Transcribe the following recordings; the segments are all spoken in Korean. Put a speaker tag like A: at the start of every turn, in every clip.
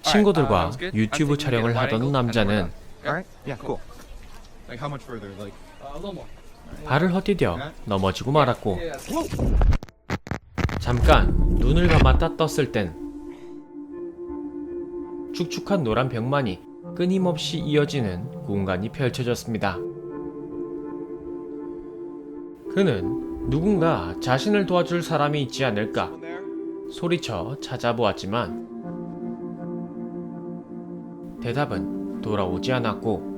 A: 친구들과 유튜브 촬영을 하던 남자는 발을 헛디뎌 넘어지고 말았고, 잠깐 눈을 감았다 떴을 땐 축축한 노란 벽만이 끊임없이 이어지는 공간이 펼쳐졌습니다. 그는 누군가 자신을 도와줄 사람이 있지 않을까 소리쳐 찾아보았지만 대답은 돌아오지 않았고,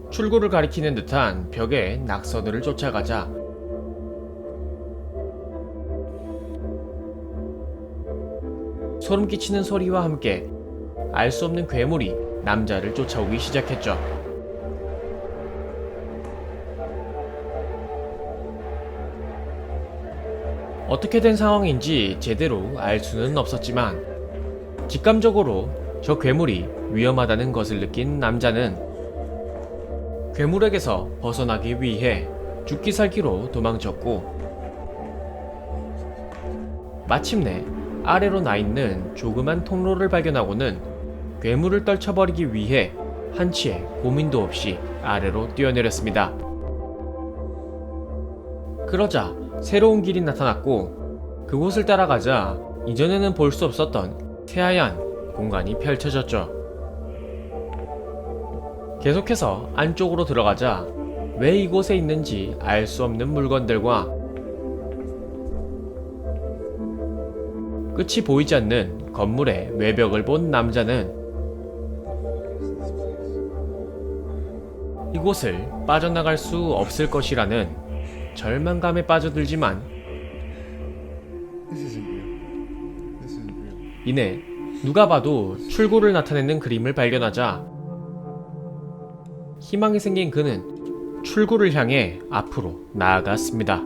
A: 출구를 가리키는 듯한 벽에 낙서들을 쫓아가자 소름 끼치는 소리와 함께 알 수 없는 괴물이 남자를 쫓아오기 시작했죠. 어떻게 된 상황인지 제대로 알 수는 없었지만 직감적으로 저 괴물이 위험하다는 것을 느낀 남자는 괴물에게서 벗어나기 위해 죽기 살기로 도망쳤고, 마침내 아래로 나있는 조그만 통로를 발견하고는 괴물을 떨쳐버리기 위해 한치의 고민도 없이 아래로 뛰어내렸습니다. 그러자 새로운 길이 나타났고, 그곳을 따라가자 이전에는 볼 수 없었던 새하얀 공간이 펼쳐졌죠. 계속해서 안쪽으로 들어가자 왜 이곳에 있는지 알 수 없는 물건들과 끝이 보이지 않는 건물의 외벽을 본 남자는 이곳을 빠져나갈 수 없을 것이라는 절망감에 빠져들지만 이내 누가 봐도 출구를 나타내는 그림을 발견하자 희망이 생긴 그는 출구를 향해 앞으로 나아갔습니다.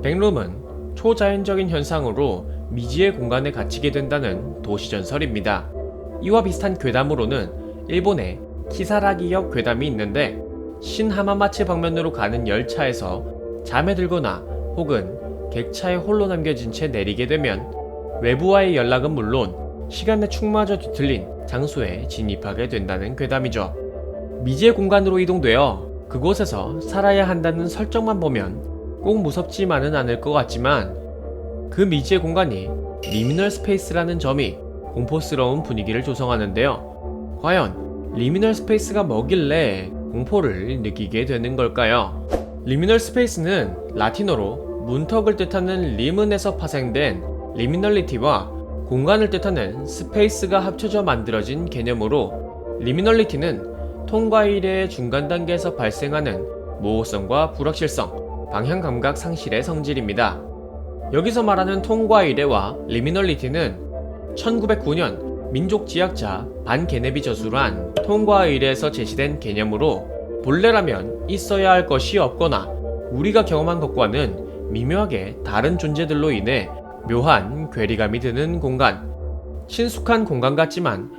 A: 백룸은 초자연적인 현상으로 미지의 공간에 갇히게 된다는 도시전설입니다. 이와 비슷한 괴담으로는 일본의 키사라기역 괴담이 있는데, 신하마마치 방면으로 가는 열차에서 잠에 들거나 혹은 객차에 홀로 남겨진 채 내리게 되면 외부와의 연락은 물론 시간의 축마저 뒤틀린 장소에 진입하게 된다는 괴담이죠. 미지의 공간으로 이동되어 그곳에서 살아야 한다는 설정만 보면 꼭 무섭지만은 않을 것 같지만, 그 미지의 공간이 리미널 스페이스라는 점이 공포스러운 분위기를 조성하는데요. 과연 리미널 스페이스가 뭐길래 공포를 느끼게 되는 걸까요? 리미널 스페이스는 라틴어로 문턱을 뜻하는 리문에서 파생된 리미널리티와 공간을 뜻하는 스페이스가 합쳐져 만들어진 개념으로, 리미널리티는 통과 이래의 중간 단계에서 발생하는 모호성과 불확실성, 방향감각 상실의 성질입니다. 여기서 말하는 통과 이래와 리미널리티는 1909년 민족지학자 반게네비 저술한 통과 이래에서 제시된 개념으로, 본래라면 있어야 할 것이 없거나 우리가 경험한 것과는 미묘하게 다른 존재들로 인해 묘한 괴리감이 드는 공간, 친숙한 공간 같지만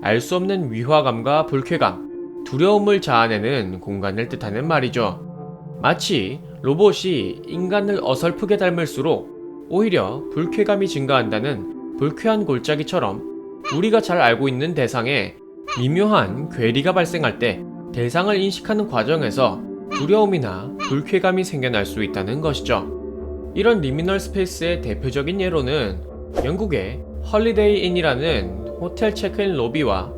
A: 알 수 없는 위화감과 불쾌감, 두려움을 자아내는 공간을 뜻하는 말이죠. 마치 로봇이 인간을 어설프게 닮을수록 오히려 불쾌감이 증가한다는 불쾌한 골짜기처럼, 우리가 잘 알고 있는 대상에 미묘한 괴리가 발생할 때 대상을 인식하는 과정에서 두려움이나 불쾌감이 생겨날 수 있다는 것이죠. 이런 리미널 스페이스의 대표적인 예로는 영국의 헐리데이 인이라는 호텔 체크인 로비와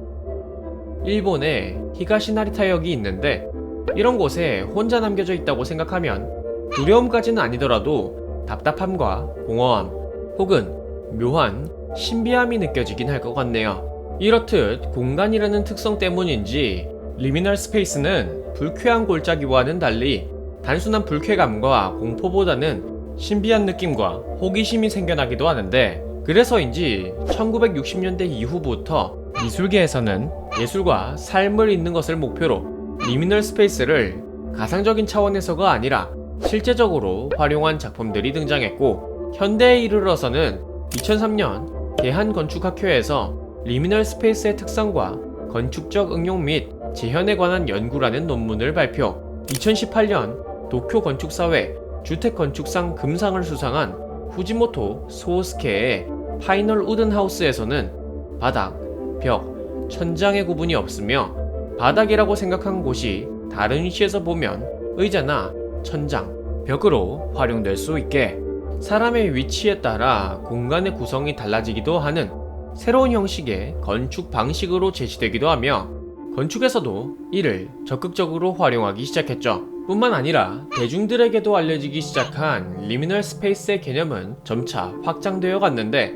A: 일본의 히가시나리타역이 있는데, 이런 곳에 혼자 남겨져 있다고 생각하면 두려움까지는 아니더라도 답답함과 공허함 혹은 묘한 신비함이 느껴지긴 할 것 같네요. 이렇듯 공간이라는 특성 때문인지 리미널 스페이스는 불쾌한 골짜기와는 달리 단순한 불쾌감과 공포보다는 신비한 느낌과 호기심이 생겨나기도 하는데, 그래서인지 1960년대 이후부터 미술계에서는 예술과 삶을 잇는 것을 목표로 리미널 스페이스를 가상적인 차원에서가 아니라 실제적으로 활용한 작품들이 등장했고, 현대에 이르러서는 2003년 대한건축학회에서 리미널 스페이스의 특성과 건축적 응용 및 재현에 관한 연구라는 논문을 발표. 2018년 도쿄 건축사회 주택건축상 금상을 수상한 후지모토 소스케의 파이널 우든 하우스에서는 바닥, 벽, 천장의 구분이 없으며 바닥이라고 생각한 곳이 다른 위치에서 보면 의자나 천장, 벽으로 활용될 수 있게 사람의 위치에 따라 공간의 구성이 달라지기도 하는 새로운 형식의 건축 방식으로 제시되기도 하며 건축에서도 이를 적극적으로 활용하기 시작했죠. 뿐만 아니라 대중들에게도 알려지기 시작한 리미널 스페이스의 개념은 점차 확장되어 갔는데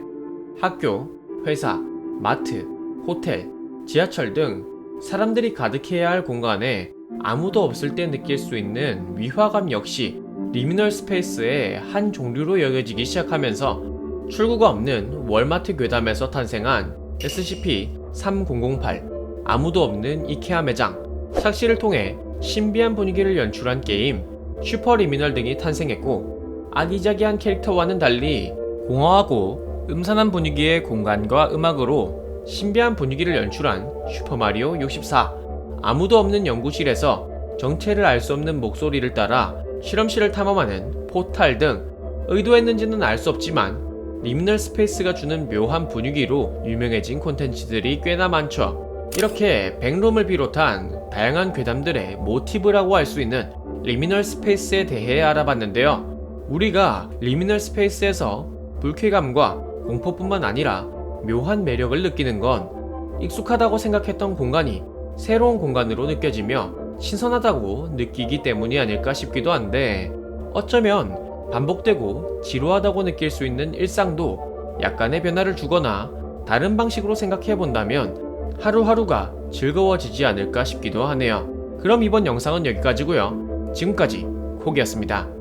A: 학교, 회사, 마트, 호텔, 지하철 등 사람들이 가득해야 할 공간에 아무도 없을 때 느낄 수 있는 위화감 역시 리미널 스페이스의 한 종류로 여겨지기 시작하면서 출구가 없는 월마트 괴담에서 탄생한 SCP-3008 아무도 없는 이케아 매장, 착시를 통해 신비한 분위기를 연출한 게임 슈퍼리미널 등이 탄생했고 아기자기한 캐릭터와는 달리 공허하고 음산한 분위기의 공간과 음악으로 신비한 분위기를 연출한 슈퍼마리오 64, 아무도 없는 연구실에서 정체를 알 수 없는 목소리를 따라 실험실을 탐험하는 포탈 등 의도했는지는 알 수 없지만 리미널 스페이스가 주는 묘한 분위기로 유명해진 콘텐츠들이 꽤나 많죠. 이렇게 백룸을 비롯한 다양한 괴담들의 모티브라고 할 수 있는 리미널 스페이스에 대해 알아봤는데요. 우리가 리미널 스페이스에서 불쾌감과 공포뿐만 아니라 묘한 매력을 느끼는 건 익숙하다고 생각했던 공간이 새로운 공간으로 느껴지며 신선하다고 느끼기 때문이 아닐까 싶기도 한데 어쩌면 반복되고 지루하다고 느낄 수 있는 일상도 약간의 변화를 주거나 다른 방식으로 생각해 본다면 하루하루가 즐거워지지 않을까 싶기도 하네요. 그럼 이번 영상은 여기까지고요. 지금까지 코기였습니다.